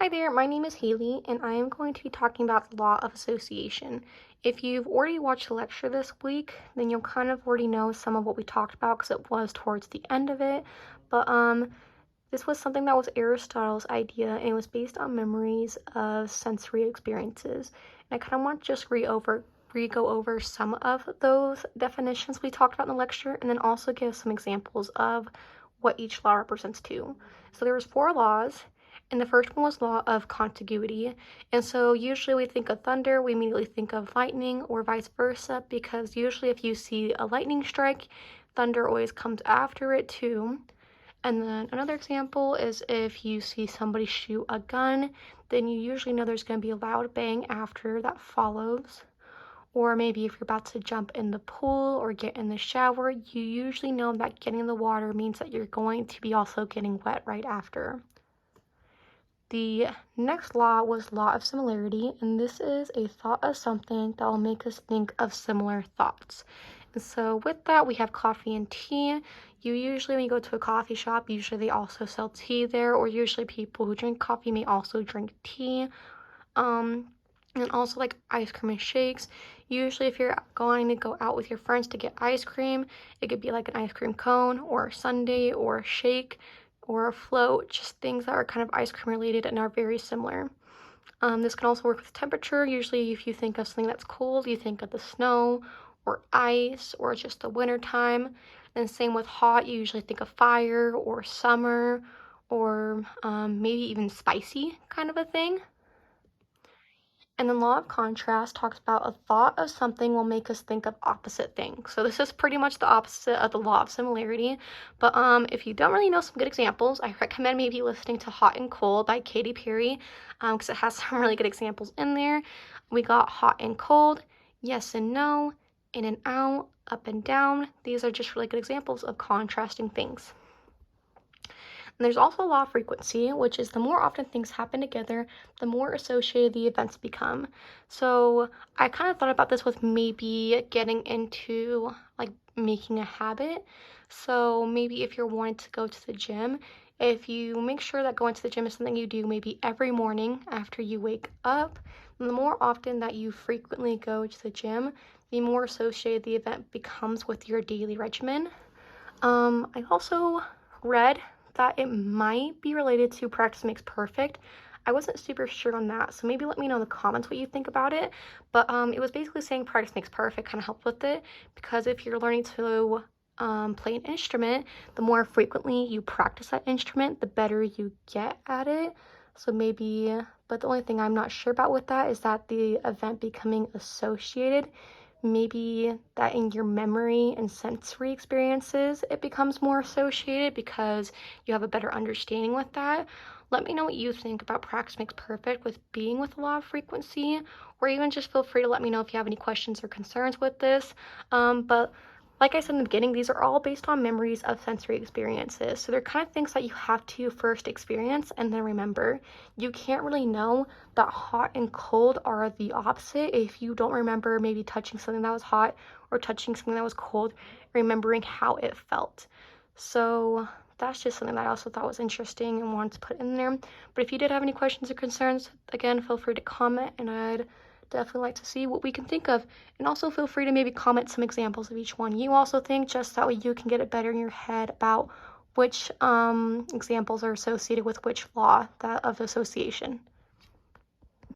Hi there, my name is Haley, and I am going to be talking about the law of association. If you've already watched the lecture this week, then you'll kind of already know some of what we talked about because it was towards the end of it. But this was something that was Aristotle's idea, and it was based on memories of sensory experiences. And I kind of want to just re-go over some of those definitions we talked about in the lecture, and then also give some examples of what each law represents too. So there was four laws. And the first one was law of contiguity. And so usually we think of thunder, we immediately think of lightning or vice versa, because usually if you see a lightning strike, thunder always comes after it too. And then another example is if you see somebody shoot a gun, then you usually know there's going to be a loud bang after that follows. Or maybe if you're about to jump in the pool or get in the shower, you usually know that getting in the water means that you're going to be also getting wet right after. The next law was law of similarity, and this is a thought of something that will make us think of similar thoughts. And so with that, we have coffee and tea. When you go to a coffee shop, usually they also sell tea there, or usually people who drink coffee may also drink tea. And also like ice cream and shakes. Usually if you're going to go out with your friends to get ice cream, it could be like an ice cream cone or a sundae or a shake or a float, just things that are kind of ice cream related and are very similar. This can also work with temperature. Usually if you think of something that's cold, you think of the snow or ice or just the winter time. And same with hot, you usually think of fire or summer or maybe even spicy kind of a thing. And the law of contrast talks about a thought of something will make us think of opposite things. So this is pretty much the opposite of the law of similarity. But if you don't really know some good examples, I recommend maybe listening to Hot and Cold by Katy Perry because it has some really good examples in there. We got hot and cold, yes and no, in and out, up and down. These are just really good examples of contrasting things. And there's also law of frequency, which is the more often things happen together, the more associated the events become. So I kind of thought about this with maybe getting into like making a habit. So maybe if you're wanting to go to the gym, if you make sure that going to the gym is something you do maybe every morning after you wake up, the more often that you frequently go to the gym, the more associated the event becomes with your daily regimen. I also read that it might be related to practice makes perfect. I wasn't super sure on that, so maybe let me know in the comments what you think about it. But it was basically saying practice makes perfect kind of helped with it because if you're learning to play an instrument, the more frequently you practice that instrument, the better you get at it. So maybe, but the only thing I'm not sure about with that is that the event becoming associated, maybe that in your memory and sensory experiences it becomes more associated because you have a better understanding with that. Let me know what you think about practice makes perfect with being with a law of frequency, or even just feel free to let me know if you have any questions or concerns with this. But like I said in the beginning, these are all based on memories of sensory experiences. So they're kind of things that you have to first experience and then remember. You can't really know that hot and cold are the opposite if you don't remember maybe touching something that was hot or touching something that was cold, remembering how it felt. So that's just something that I also thought was interesting and wanted to put in there. But if you did have any questions or concerns, again, feel free to comment and I'd definitely like to see what we can think of. And also feel free to maybe comment some examples of each one you also think, just that way you can get it better in your head about which examples are associated with which law that of association.